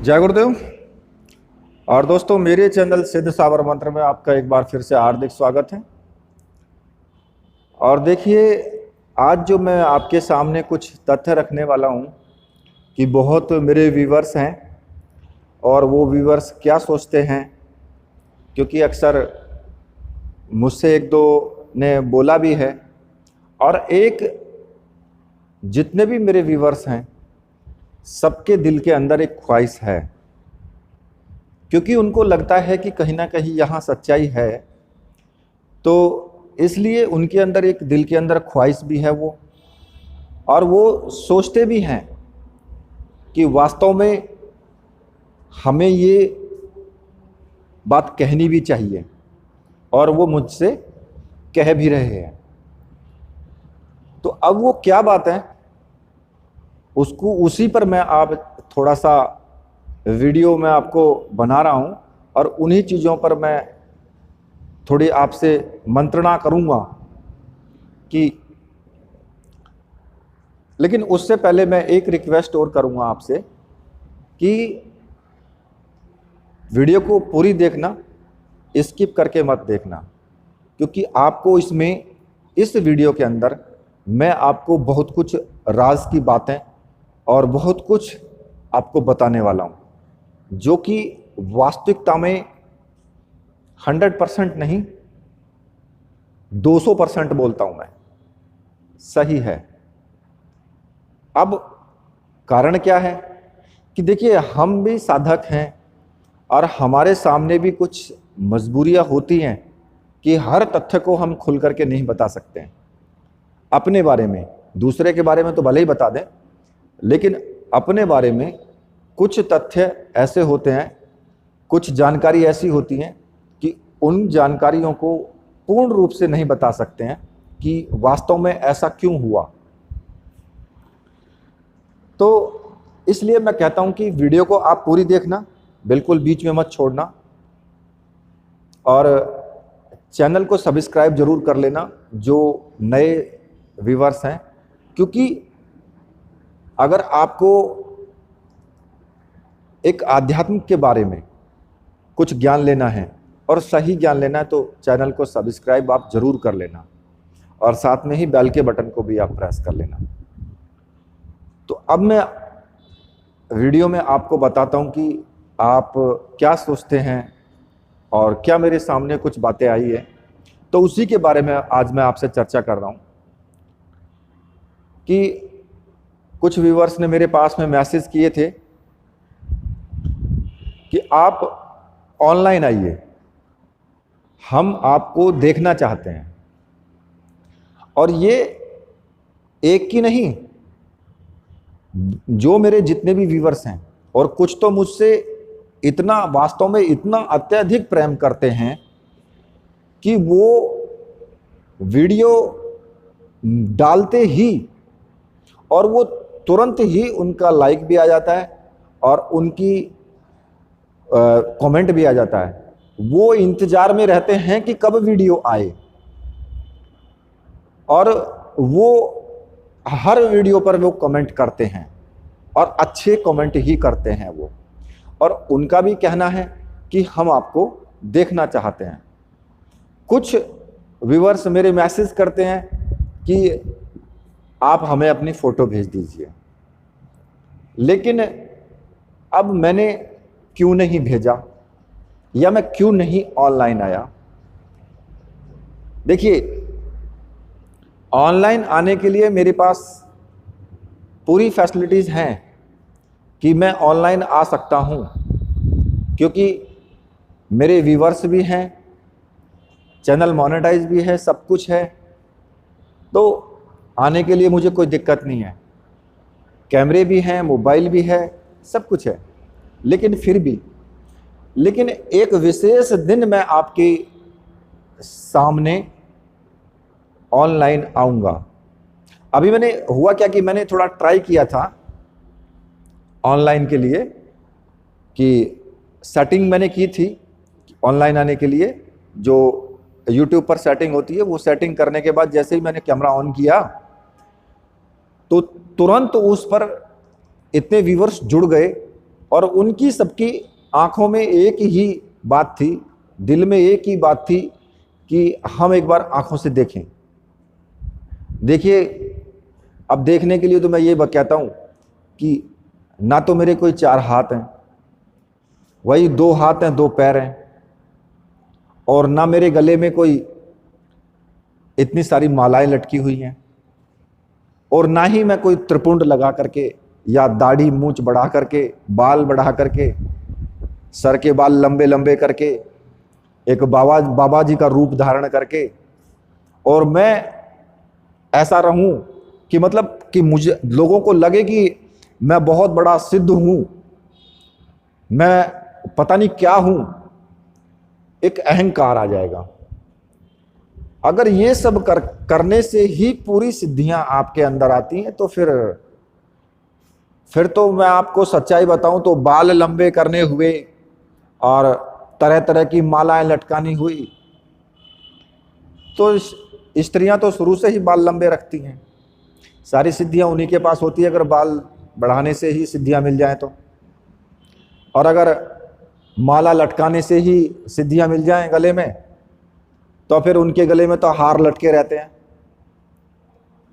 जय गुरुदेव। और दोस्तों, मेरे चैनल सिद्ध सावर मंत्र में आपका एक बार फिर से हार्दिक स्वागत है। और देखिए, आज जो मैं आपके सामने कुछ तथ्य रखने वाला हूँ कि बहुत मेरे व्यूवर्स हैं और वो व्यूवर्स क्या सोचते हैं, क्योंकि अक्सर मुझसे एक दो ने बोला भी है। और एक जितने भी मेरे व्यूवर्स हैं, सबके दिल के अंदर एक ख्वाहिश है, क्योंकि उनको लगता है कि कहीं ना कहीं यहाँ सच्चाई है, तो इसलिए उनके अंदर एक दिल के अंदर ख्वाहिश भी है वो, और वो सोचते भी हैं कि वास्तव में हमें ये बात कहनी भी चाहिए, और वो मुझसे कह भी रहे हैं। तो अब वो क्या बात है, उसको उसी पर मैं आप थोड़ा सा वीडियो में आपको बना रहा हूं, और उन्हीं चीज़ों पर मैं थोड़ी आपसे मंत्रणा करूंगा कि, लेकिन उससे पहले मैं एक रिक्वेस्ट और करूंगा आपसे कि वीडियो को पूरी देखना, स्किप करके मत देखना, क्योंकि आपको इस वीडियो के अंदर मैं आपको बहुत कुछ राज की बातें और बहुत कुछ आपको बताने वाला हूं, जो कि वास्तविकता में 100% नहीं, 200% बोलता हूं मैं, सही है। अब कारण क्या है कि देखिए, हम भी साधक हैं और हमारे सामने भी कुछ मजबूरियां होती हैं कि हर तथ्य को हम खुल करके नहीं बता सकते हैं। अपने बारे में, दूसरे के बारे में तो भले ही बता दें, लेकिन अपने बारे में कुछ तथ्य ऐसे होते हैं, कुछ जानकारी ऐसी होती हैं कि उन जानकारियों को पूर्ण रूप से नहीं बता सकते हैं कि वास्तव में ऐसा क्यों हुआ। तो इसलिए मैं कहता हूं कि वीडियो को आप पूरी देखना, बिल्कुल बीच में मत छोड़ना, और चैनल को सब्सक्राइब जरूर कर लेना जो नए व्यूअर्स हैं, क्योंकि अगर आपको एक आध्यात्म के बारे में कुछ ज्ञान लेना है और सही ज्ञान लेना है, तो चैनल को सब्सक्राइब आप जरूर कर लेना, और साथ में ही बेल के बटन को भी आप प्रेस कर लेना। तो अब मैं वीडियो में आपको बताता हूं कि आप क्या सोचते हैं और क्या मेरे सामने कुछ बातें आई है, तो उसी के बारे में आज मैं आपसे चर्चा कर रहा हूं। कि कुछ व्यूअर्स ने मेरे पास में मैसेज किए थे कि आप ऑनलाइन आइए, हम आपको देखना चाहते हैं। और ये एक की नहीं, जो मेरे जितने भी व्यूअर्स हैं, और कुछ तो मुझसे इतना, वास्तव में इतना अत्यधिक प्रेम करते हैं कि वो वीडियो डालते ही और वो तुरंत ही उनका लाइक भी आ जाता है और उनकी कमेंट भी आ जाता है। वो इंतजार में रहते हैं कि कब वीडियो आए, और वो हर वीडियो पर वो कमेंट करते हैं, और अच्छे कमेंट ही करते हैं वो। और उनका भी कहना है कि हम आपको देखना चाहते हैं। कुछ व्यूअर्स मेरे मैसेज करते हैं कि आप हमें अपनी फ़ोटो भेज दीजिए, लेकिन अब मैंने क्यों नहीं भेजा, या मैं क्यों नहीं ऑनलाइन आया। देखिए, ऑनलाइन आने के लिए मेरे पास पूरी फैसिलिटीज़ हैं कि मैं ऑनलाइन आ सकता हूं, क्योंकि मेरे व्यूअर्स भी हैं, चैनल मोनेटाइज भी है, सब कुछ है। तो आने के लिए मुझे कोई दिक्कत नहीं है, कैमरे भी हैं, मोबाइल भी है, सब कुछ है। लेकिन फिर भी, लेकिन एक विशेष दिन मैं आपके सामने ऑनलाइन आऊंगा। अभी मैंने हुआ क्या कि मैंने थोड़ा ट्राई किया था ऑनलाइन के लिए, कि सेटिंग मैंने की थी ऑनलाइन आने के लिए, जो YouTube पर सेटिंग होती है, वो सेटिंग करने के बाद जैसे ही मैंने कैमरा ऑन किया तो तुरंत उस पर इतने व्यूअर्स जुड़ गए और उनकी सबकी आंखों में एक ही बात थी, दिल में एक ही बात थी कि हम एक बार आंखों से देखें। देखिए, अब देखने के लिए तो मैं ये कहता हूं कि ना तो मेरे कोई 4 हाथ हैं, वही 2 हाथ हैं 2 पैर हैं, और ना मेरे गले में कोई इतनी सारी मालाएं लटकी हुई हैं, और ना ही मैं कोई त्रिपुंड लगा करके या दाढ़ी मूंछ बढ़ा करके, बाल बढ़ा करके, सर के बाल लंबे लंबे करके, एक बाबा जी का रूप धारण करके, और मैं ऐसा रहूं कि मतलब कि मुझे लोगों को लगे कि मैं बहुत बड़ा सिद्ध हूं, मैं पता नहीं क्या हूं, एक अहंकार आ जाएगा। अगर ये सब करने से ही पूरी सिद्धियां आपके अंदर आती हैं, तो फिर तो मैं आपको सच्चाई बताऊं तो बाल लंबे करने हुए और तरह तरह की मालाएं लटकानी हुई, तो स्त्रियां तो शुरू से ही बाल लंबे रखती हैं। सारी सिद्धियां उन्हीं के पास होती है अगर बाल बढ़ाने से ही सिद्धियां मिल जाएं तो। और अगर माला लटकाने से ही सिद्धियां मिल जाएं गले में, तो फिर उनके गले में तो हार लटके रहते हैं,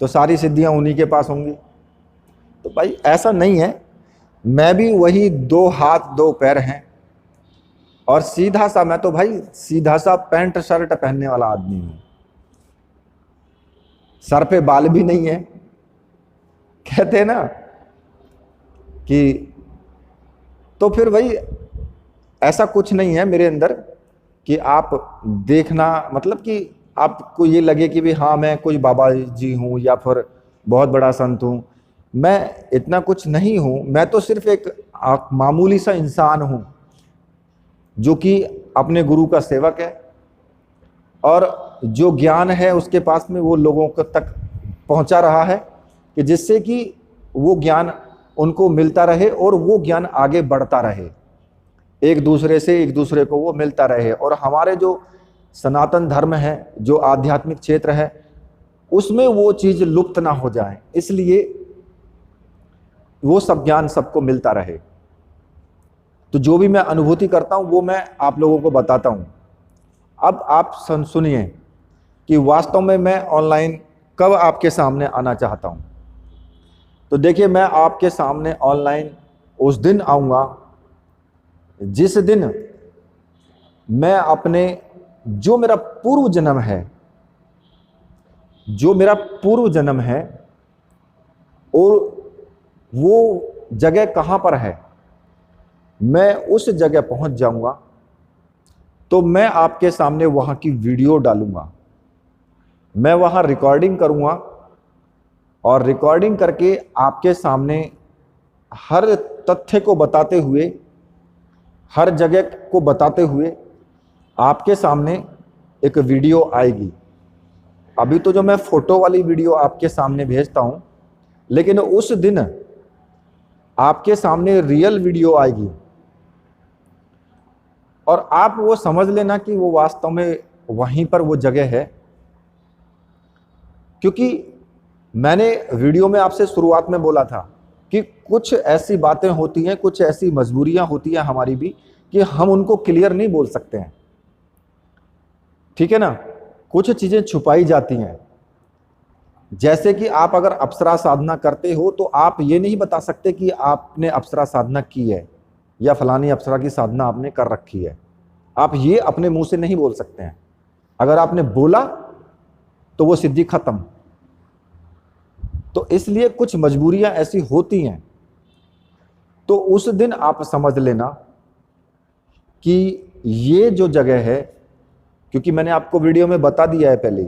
तो सारी सिद्धियां उन्हीं के पास होंगी। तो भाई ऐसा नहीं है, मैं भी वही 2 हाथ 2 पैर हैं, और सीधा सा, मैं तो भाई सीधा सा पैंट शर्ट पहनने वाला आदमी हूं, सर पे बाल भी नहीं है। कहते हैं ना कि, तो फिर भाई ऐसा कुछ नहीं है मेरे अंदर कि आप देखना, मतलब कि आपको ये लगे कि भी हाँ मैं कोई बाबा जी हूँ या फिर बहुत बड़ा संत हूँ। मैं इतना कुछ नहीं हूँ, मैं तो सिर्फ एक मामूली सा इंसान हूँ जो कि अपने गुरु का सेवक है, और जो ज्ञान है उसके पास में वो लोगों तक पहुँचा रहा है कि जिससे कि वो ज्ञान उनको मिलता रहे और वो ज्ञान आगे बढ़ता रहे, एक दूसरे को वो मिलता रहे, और हमारे जो सनातन धर्म है, जो आध्यात्मिक क्षेत्र है, उसमें वो चीज़ लुप्त ना हो जाए, इसलिए वो सब ज्ञान सबको मिलता रहे। तो जो भी मैं अनुभूति करता हूँ वो मैं आप लोगों को बताता हूँ। अब आप सुनिए कि वास्तव में मैं ऑनलाइन कब आपके सामने आना चाहता हूँ। तो देखिए, मैं आपके सामने ऑनलाइन उस दिन आऊँगा जिस दिन मैं अपने जो मेरा पूर्व जन्म है और वो जगह कहाँ पर है, मैं उस जगह पहुंच जाऊंगा, तो मैं आपके सामने वहां की वीडियो डालूंगा, मैं वहां रिकॉर्डिंग करूंगा, और रिकॉर्डिंग करके आपके सामने हर तथ्य को बताते हुए, हर जगह को बताते हुए आपके सामने एक वीडियो आएगी। अभी तो जो मैं फोटो वाली वीडियो आपके सामने भेजता हूं, लेकिन उस दिन आपके सामने रियल वीडियो आएगी, और आप वो समझ लेना कि वो वास्तव में वहीं पर वो जगह है। क्योंकि मैंने वीडियो में आपसे शुरुआत में बोला था कि कुछ ऐसी बातें होती हैं, कुछ ऐसी मजबूरियां होती हैं हमारी भी, कि हम उनको क्लियर नहीं बोल सकते हैं, ठीक है ना। कुछ चीजें छुपाई जाती हैं, जैसे कि आप अगर अप्सरा साधना करते हो तो आप ये नहीं बता सकते कि आपने अप्सरा साधना की है या फलानी अप्सरा की साधना आपने कर रखी है। आप ये अपने मुंह से नहीं बोल सकते हैं। अगर आपने बोला तो वो सिद्धि खत्म। तो इसलिए कुछ मजबूरियां ऐसी होती हैं। तो उस दिन आप समझ लेना कि ये जो जगह है, क्योंकि मैंने आपको वीडियो में बता दिया है पहले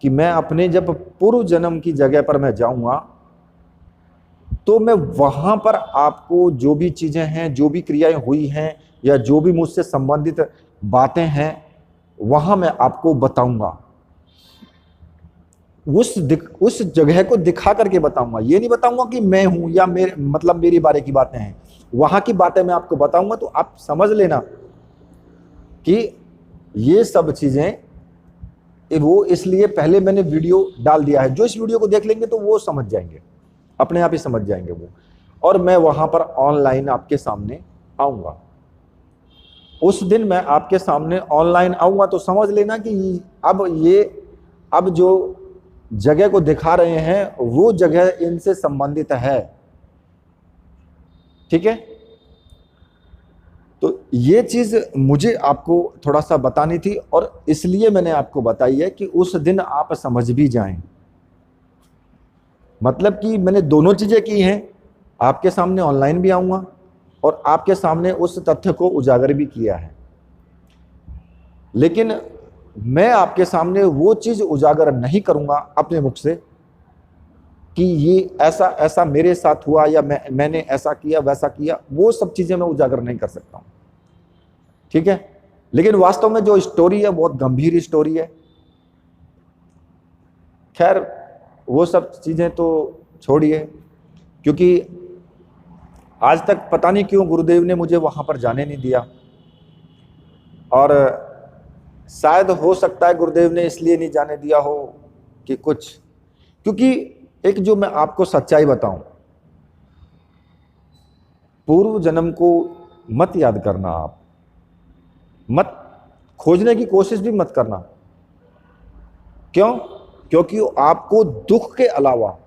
कि मैं अपने जब पूर्व जन्म की जगह पर मैं जाऊंगा, तो मैं वहां पर आपको जो भी चीजें हैं, जो भी क्रियाएं हुई हैं, या जो भी मुझसे संबंधित बातें हैं, वहां मैं आपको बताऊंगा। उस जगह को दिखा करके बताऊंगा। ये नहीं बताऊंगा कि मैं हूं या मेरी बारे की बातें हैं, वहां की बातें मैं आपको बताऊंगा। तो आप समझ लेना कि ये सब चीजें वो इसलिए पहले मैंने वीडियो डाल दिया है। जो इस वीडियो को देख लेंगे तो वो समझ जाएंगे, अपने आप ही समझ जाएंगे वो। और मैं वहां पर ऑनलाइन आपके सामने आऊंगा। उस दिन मैं आपके सामने ऑनलाइन आऊंगा तो समझ लेना कि अब जो जगह को दिखा रहे हैं वो जगह इनसे संबंधित है। ठीक है, तो ये चीज मुझे आपको थोड़ा सा बतानी थी और इसलिए मैंने आपको बताई है कि उस दिन आप समझ भी जाएं। मतलब कि मैंने दोनों चीजें की हैं, आपके सामने ऑनलाइन भी आऊंगा और आपके सामने उस तथ्य को उजागर भी किया है। लेकिन मैं आपके सामने वो चीज उजागर नहीं करूंगा अपने मुख से कि ये ऐसा ऐसा मेरे साथ हुआ या मैंने ऐसा किया वैसा किया, वो सब चीजें मैं उजागर नहीं कर सकता हूं। ठीक है, लेकिन वास्तव में जो स्टोरी है बहुत गंभीर स्टोरी है। खैर वो सब चीजें तो छोड़िए, क्योंकि आज तक पता नहीं क्यों गुरुदेव ने मुझे वहां पर जाने नहीं दिया, और शायद हो सकता है गुरुदेव ने इसलिए नहीं जाने दिया हो कि कुछ, क्योंकि एक जो मैं आपको सच्चाई बताऊं, पूर्व जन्म को मत याद करना, आप मत खोजने की कोशिश भी मत करना। क्यों? क्योंकि आपको दुख के अलावा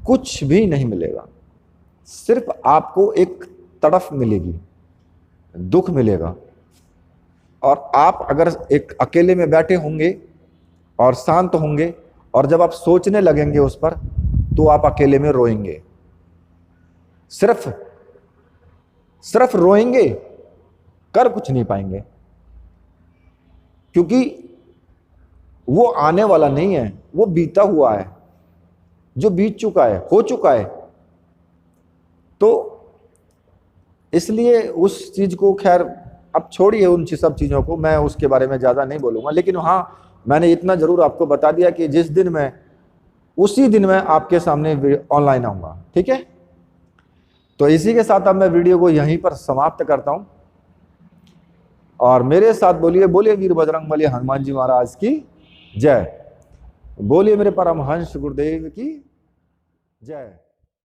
कुछ भी नहीं मिलेगा। सिर्फ आपको एक तड़फ मिलेगी, दुख मिलेगा। और आप अगर एक अकेले में बैठे होंगे और शांत होंगे और जब आप सोचने लगेंगे उस पर, तो आप अकेले में रोएंगे, सिर्फ रोएंगे, कर कुछ नहीं पाएंगे, क्योंकि वो आने वाला नहीं है, वो बीता हुआ है, जो बीत चुका है, हो चुका है। तो इसलिए उस चीज को, खैर अब छोड़िए उन सब चीजों को, मैं उसके बारे में ज्यादा नहीं बोलूंगा। लेकिन हाँ, मैंने इतना जरूर आपको बता दिया कि जिस दिन मैं, उसी दिन मैं आपके सामने ऑनलाइन आऊंगा। ठीक है, तो इसी के साथ अब मैं वीडियो को यहीं पर समाप्त करता हूं, और मेरे साथ बोलिए, बोलिए वीर बजरंगबली हनुमान जी महाराज की जय, बोलिए मेरे परमहंस गुरुदेव की जय।